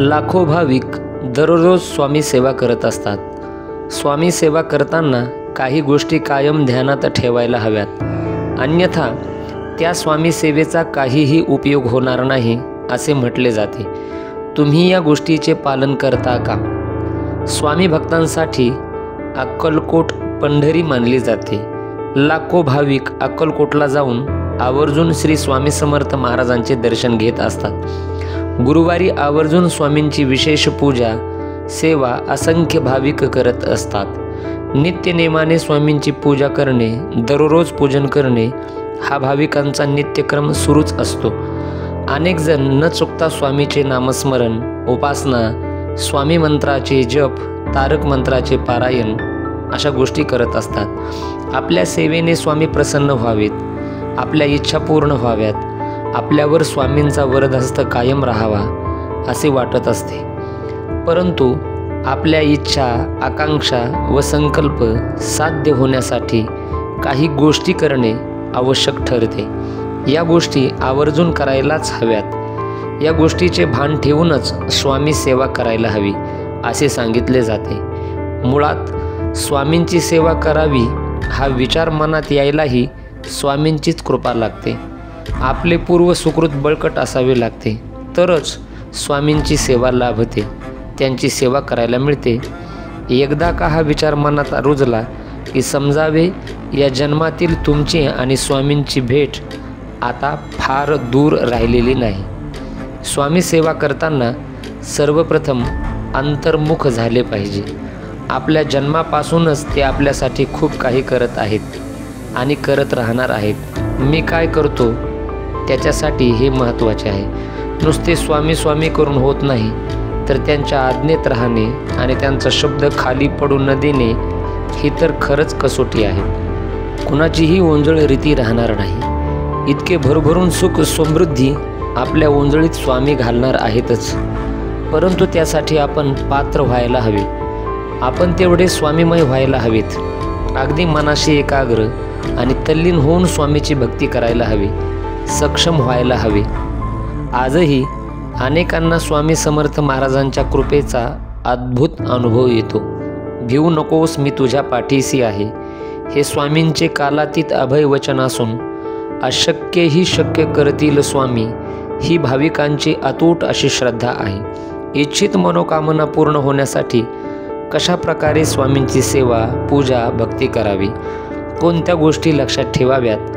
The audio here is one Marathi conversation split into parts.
लाखो भाविक दररोज स्वामी सेवा करत असतात. स्वामी सेवा करताना काही गोष्टी कायम ध्यानात ठेवायला हव्यात, अन्यथा त्या स्वामी सेवेचा काहीही उपयोग होणार नाही असे म्हटले जाते. तुम्ही या गोष्टीचे पालन करता का? स्वामी भक्तांसाठी अक्कलकोट पंढरी मानली जाते. लाखो भाविक अक्कलकोटला जाऊन आवर्जून श्री स्वामी समर्थ महाराजांचे दर्शन घेत असतात. गुरुवारी आवर्जून स्वामींची विशेष पूजा सेवा असंख्य भाविक करत असतात. नित्य नेमाने स्वामींची पूजा करणे, दररोज पूजन करणे हा भाविकांचा नित्यक्रम सुरूच असतो. अनेक जण न चुकता स्वामीचे नामस्मरण, उपासना, स्वामी मंत्राचे जप, तारक मंत्राचे पारायण अशा गोष्टी करत असतात. आपल्या सेवेने स्वामी प्रसन्न व्हावेत, आपल्या इच्छा पूर्ण व्हाव्यात, आपल्यावर स्वामींचा वरदहस्त कायम राहावा असे वाटत असते. परंतु आपल्या इच्छा, आकांक्षा व संकल्प साध्य होण्यासाठी काही गोष्टी करणे आवश्यक ठरते. या गोष्टी आवर्जून करायलाच हव्यात. या गोष्टीचे भान ठेवूनच स्वामी सेवा करायला हवी असे सांगितले जाते. मुळात स्वामींची सेवा करावी हा विचार मनात यायलाही स्वामींचीच कृपा लागते. आपले पूर्व सुकृत बळकट असावे लागते, तरच स्वामींची सेवा लाभते, त्यांची सेवा करायला मिळते. एकदा का हा विचार मनात रुजला की समजावे या जन्मातील तुमची आणि स्वामींची भेट आता फार दूर राहिलेली नाही. स्वामी सेवा करताना सर्वप्रथम अंतर्मुख झाले पाहिजे. आपल्या जन्मापासूनच ते आपल्यासाठी खूप काही करत आहेत आणि करत राहणार आहेत. मी काय करतो त्याच्यासाठी हे महत्त्वाचे आहे. नुसते स्वामी स्वामी करून होत नाही, तर त्यांच्या आज्ञेत राहणे आणि त्यांचा शब्द खाली पडू न देणे ही तर खरंच कसोटी आहे. कुणाचीही ओंजळ रीती राहणार नाही. इतके भरभरून सुख समृद्धी आपल्या ओंजळीत स्वामी घालणार आहेतच, परंतु त्यासाठी आपण पात्र व्हायला हवे. आपण तेवढे स्वामीमय व्हायला हवेत. अगदी मनाशी एकाग्र आणि तल्लीन होऊन स्वामीची भक्ती करायला हवी, सक्षम व्हायला हवे. आजही अनेकांना स्वामी समर्थ महाराजांच्या कृपेचा अद्भुत अनुभव येतो. भिवू नकोस, मी तुझ्या पाठीशी आहे, हे स्वामींचे कालातीत अभय वचन असून अशक्यही शक्य करतील स्वामी ही भाविकांची अतूट अशी श्रद्धा आहे. इच्छित मनोकामना पूर्ण होण्यासाठी कशा प्रकारे स्वामींची सेवा, पूजा, भक्ती करावी, कोणत्या गोष्टी लक्षात ठेवाव्यात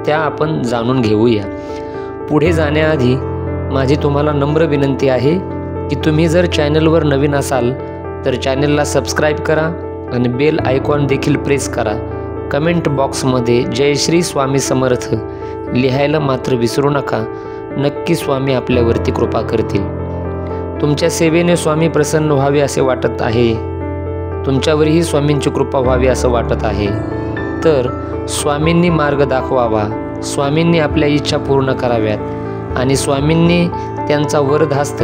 त्या आपण जाणून घेऊया. पुढे जाण्याआधी माझी तुम्हाला नम्र विनंती आहे की तुम्ही जर चॅनलवर नवीन असाल तर चॅनलला सबस्क्राईब करा आणि बेल आयकॉन देखील प्रेस करा. कमेंट बॉक्समध्ये जय श्री स्वामी समर्थ लिहायला मात्र विसरू नका. नक्की स्वामी आपल्यावरती कृपा करतील. तुमच्या सेवेने स्वामी प्रसन्न व्हावे असे वाटत आहे, तुमच्यावरही स्वामींची कृपा व्हावी असं वाटत आहे, तर स्वामींनी मार्ग दाखवावा, स्वामींनी आपल्या इच्छा पूर्ण कराव्यात आणि स्वामींनी त्यांचा वरदहस्त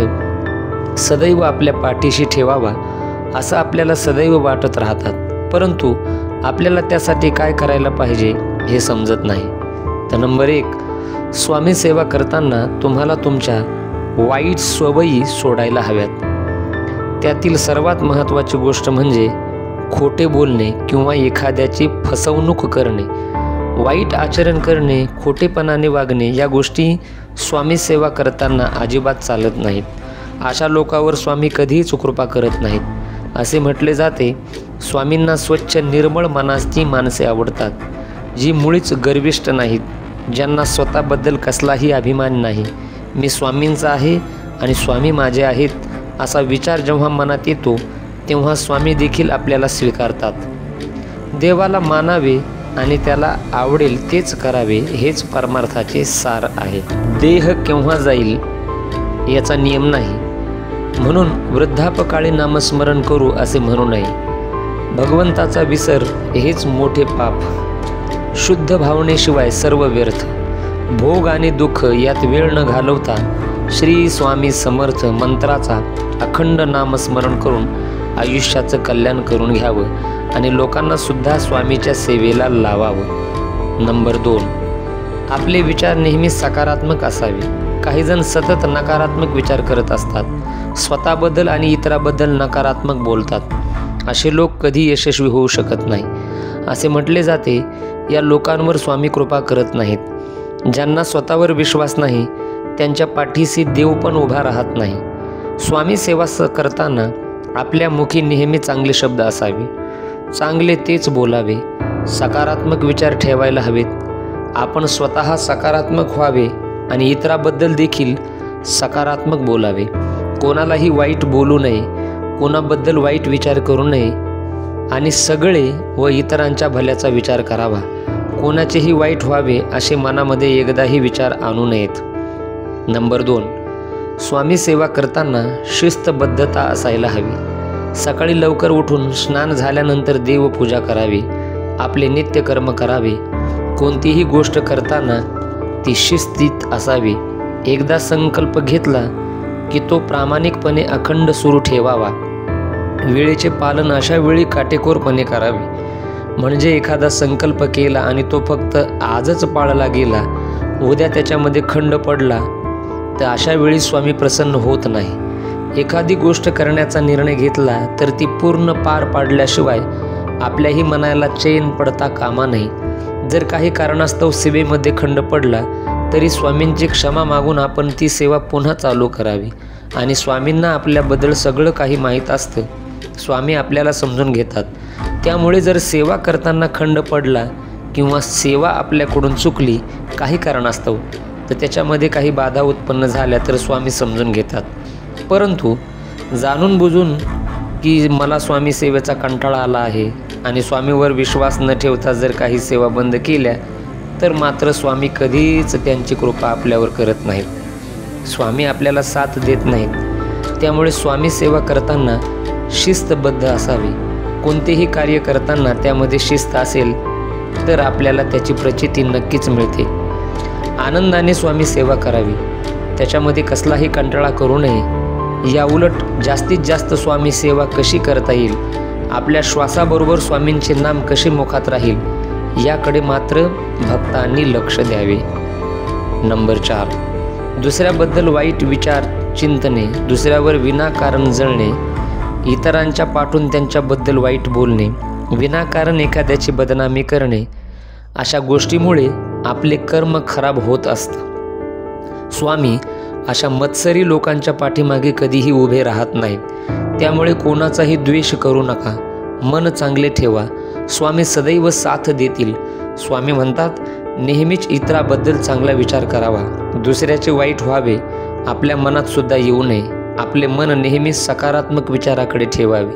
सदैव आपल्या पाठीशी ठेवावा असं आपल्याला सदैव वाटत राहतात. परंतु आपल्याला त्यासाठी काय करायला पाहिजे हे समजत नाही. तर नंबर 1, स्वामी सेवा करताना तुम्हाला तुमच्या वाईट सवयी सोडायला हव्यात. त्यातील सर्वात महत्त्वाची गोष्ट म्हणजे खोटे बोलणे किंवा एखाद्याची फसवणूक करणे. वाईट आचरण करणे, खोटेपणाने वागणे या गोष्टी स्वामी सेवा करताना अजिबात चालत नाहीत. अशा लोकांवर स्वामी कधीच कृपा करत नाहीत. असे म्हटले जाते, स्वामींना स्वच्छ निर्मळ मनाची माणसे आवडतात, जी मुळीच गर्विष्ठ नाहीत, ज्यांना स्वतःबद्दल कसलाही अभिमान नाही. मी स्वामींचा आहे आणि स्वामी माझे आहेत असा विचार जेव्हा मनात येतो तेव्हा स्वामी देखील आपल्याला स्वीकारतात. देवाला मानावे आणि त्याला आवडेल तेच करावे हेच परमार्थाचे सार आहे. देह केव्हा जाईल याचा नियम नाही, म्हणून वृद्धापकाळी नामस्मरण करू असे म्हणू नये. भगवंताचा विसर हेच मोठे पाप. शुद्ध भावनेशिवाय सर्व व्यर्थ. भोग आणि दुःख यात वेळ न घालवता श्री स्वामी समर्थ मंत्राचा अखंड नामस्मरण करून आयुष्याचं कल्याण करून घ्यावं आणि लोकांना सुद्धा स्वामीच्या सेवेला लावावं. नंबर 2, आपले विचार नेहमी सकारात्मक असावे. काही जण सतत नकारात्मक विचार करत असतात, स्वतःबद्दल आणि इतरांबद्दल नकारात्मक बोलतात. असे लोक कधी यशस्वी होऊ शकत नाही. असे म्हटले जाते, या लोकांवर स्वामी कृपा करत नाहीत. ज्यांना स्वतःवर विश्वास नाही त्यांच्या पाठीशी देव पण उभा राहत नाही. स्वामी सेवा करताना आपल्या मुखी नेहमी चांगले शब्द असावे, चांगले तेच बोलावे, सकारात्मक विचार ठेवायला हवेत. आपण स्वतः सकारात्मक व्हावे आणि इतरांबद्दल देखील सकारात्मक बोलावे. कोणालाही वाईट बोलू नये, कोणाबद्दल वाईट विचार करू नये आणि सगळे व इतरांच्या भल्याचा विचार करावा. कोणाचेही वाईट व्हावे असे मनामध्ये एकदाही विचार आणू नयेत. नंबर 2, स्वामी सेवा करताना शिस्तबद्धता असायला हवी. सकाळी लवकर उठून स्नान झाल्यानंतर देवपूजा करावी, आपले नित्यकर्म करावे. कोणतीही गोष्ट करताना ती शिस्तीत असावी. एकदा संकल्प घेतला की तो प्रामाणिकपणे अखंड सुरू ठेवावा. वेळेचे पालन अशा वेळी काटेकोरपणे करावे. म्हणजे एखादा संकल्प केला आणि तो फक्त आजच पाळला गेला, उद्या त्याच्यामध्ये खंड पडला तर अशा वेळी स्वामी प्रसन्न होत नाही. एखादी गोष्ट करण्याचा निर्णय घेतला तर ती पूर्ण पार पाडल्याशिवाय आपल्याही मनाला चैन पडता कामा नाही. जर काही कारणास्तव सेवेमध्ये खंड पडला तरी स्वामींची क्षमा मागून आपण ती सेवा पुन्हा चालू करावी. आणि स्वामींना आपल्याबद्दल सगळं काही माहीत असतं. स्वामी आपल्याला समजून घेतात. त्यामुळे जर सेवा करताना खंड पडला किंवा सेवा आपल्याकडून चुकली काही कारणास्तव तर त्याच्यामध्ये काही बाधा उत्पन्न झाल्या तर स्वामी समजून घेतात. परंतु जाणून बुजून की मला स्वामी सेवेचा कंटाळा आला आहे आणि स्वामीवर विश्वास न ठेवता जर काही सेवा बंद केल्या तर मात्र स्वामी कधीच त्यांची कृपा आपल्यावर करत नाहीत. स्वामी आपल्याला साथ देत नाहीत. त्यामुळे स्वामी सेवा करताना शिस्तबद्ध असावी. कोणतेही कार्य करताना त्यामध्ये शिस्त असेल तर आपल्याला त्याची प्रचिती नक्कीच मिळते. आनंदाने स्वामी सेवा करावी, त्याच्यामध्ये कसलाही कंटाळा करू नये. याउलट जास्तीत जास्त स्वामी सेवा कशी करता येईल, आपल्या श्वासाबरोबर स्वामींचे नाम कसे मुखात राहील याकडे मात्र भक्तांनी लक्ष द्यावे. नंबर 4, दुसऱ्याबद्दल वाईट विचार चिंतने, दुसऱ्यावर विनाकारण जळणे, इतरांच्या पाठून त्यांच्याबद्दल वाईट बोलणे, विनाकारण एखाद्याची बदनामी करणे, अशा गोष्टीमुळे आपले कर्म खराब होत असतं. स्वामी अशा मत्सरी लोकांच्या पाठीमागे कधीही उभे राहत नाहीत. त्यामुळे कोणाचाही द्वेष करू नका, मन चांगले ठेवा. स्वामी सदैव साथ देतील. स्वामी म्हणतात, नेहमीच इतराबद्दल चांगला विचार करावा, दुसऱ्याचे वाईट व्हावे आपल्या मनात सुद्धा येऊ नये. आपले मन नेहमी सकारात्मक विचाराकडे ठेवावे.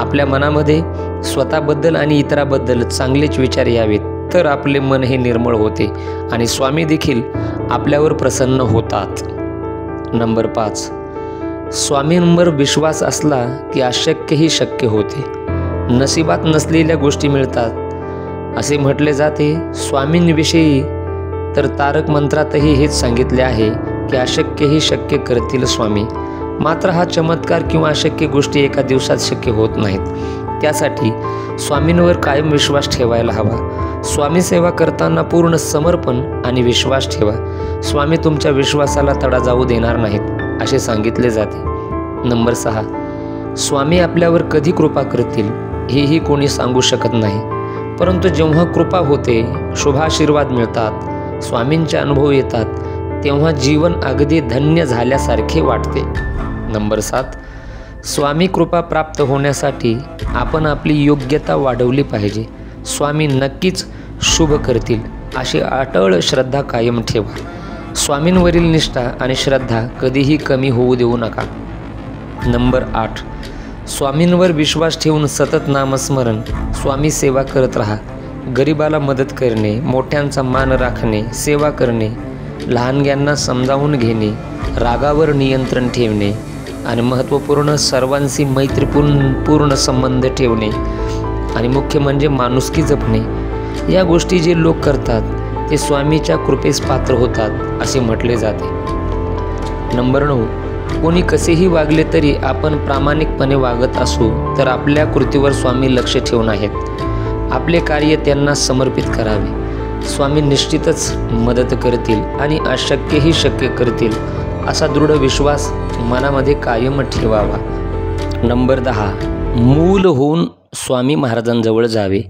आपल्या मनामध्ये स्वतःबद्दल आणि इतराबद्दल चांगलेच विचार यावेत, तर आपले मन हे निर्मळ होते आणि स्वामी देखील आपल्यावर प्रसन्न होतात. नंबर 5, स्वामींवर विश्वास असला की अशक्यही शक्य होते. नशिबात नसलेल्या गोष्टी मिळतात असे म्हटले जाते. स्वामींविषयी तर तारक मंत्रातही हेच सांगितले आहे की अशक्यही शक्य करतील स्वामी. मात्र हा चमत्कार किंवा अशक्य गोष्टी एका दिवसात शक्य होत नाहीत. त्यासाठी स्वामींवर कायम विश्वास ठेवायला हवा. स्वामी सेवा करताना पूर्ण समर्पण आणि विश्वास ठेवा. स्वामी तुमच्या विश्वासाला तडा जाऊ देणार नाहीत असे सांगितले जाते. नंबर 6, स्वामी आपल्यावर कधी कृपा करतील हेही कोणी सांगू शकत नाही. परंतु जेव्हा कृपा होते, शुभाशीर्वाद मिळतात, स्वामींचे अनुभव येतात, तेव्हा जीवन अगदी धन्य झाल्यासारखे वाटते. नंबर 7, स्वामी कृपा प्राप्त होण्यासाठी आपण आपली योग्यता वाढवली पाहिजे. स्वामी नक्कीच शुभ करतील अशी अटळ श्रद्धा कायम ठेवा. स्वामींवरील निष्ठा आणि श्रद्धा कधीही कमी होऊ देऊ नका. नंबर 8, स्वामींवर विश्वास ठेवून सतत नामस्मरण, स्वामी सेवा करत राहा. गरिबाला मदत करणे, मोठ्यांचा मान राखणे, सेवा करणे, लहानग्यांना समजावून घेणे, रागावर नियंत्रण ठेवणे आणि महत्त्वपूर्ण सर्वांशी मैत्रीपूर्ण संबंध ठेवणे आणि मुख्य म्हणजे माणुसकी जपणे, या गोष्टी जे लोक करतात ते स्वामीच्या कृपेस पात्र होतात असे म्हटले जाते. नंबर 9, कोणी कसेही वागले तरी आपण प्रामाणिकपणे वागत असू तर आपल्या कृतीवर स्वामी लक्ष ठेवून आहेत. आपले कार्य त्यांना समर्पित करावे. स्वामी निश्चितच मदत करतील आणि अशक्यही शक्य करतील असा दृढ विश्वास मनामध्ये कायम ठेवावा. नंबर 10, मूल होऊन स्वामी महाराजांजवळ जावे.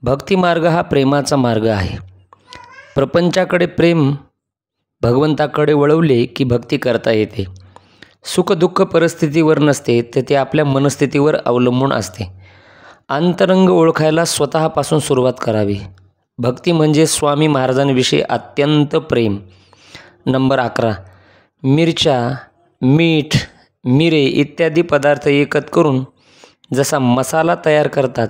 भक्तिमार्ग हा प्रेमाचा मार्ग आहे. प्रपंचाकडे प्रेम भगवंताकडे वळवले की भक्ती करता येते. सुखदुःख परिस्थितीवर नसते, तर ते आपल्या मनस्थितीवर अवलंबून असते. अंतरंग ओळखायला स्वतःपासून सुरुवात करावी. भक्ती म्हणजे स्वामी महाराजांविषयी अत्यंत प्रेम. नंबर 11, मिरच्या, मीठ, मिरे इत्यादी पदार्थ एकत्र करून जसा मसाला तयार करतात,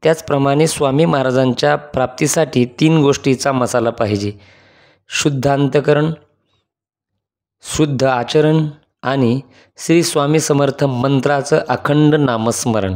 त्याचप्रमाणे स्वामी महाराजांच्या प्राप्तीसाठी 3 गोष्टीचा मसाला पाहिजे: शुद्ध अंतकरण, शुद्ध आचरण आणि श्री स्वामी समर्थ मंत्राचं अखंड नामस्मरण.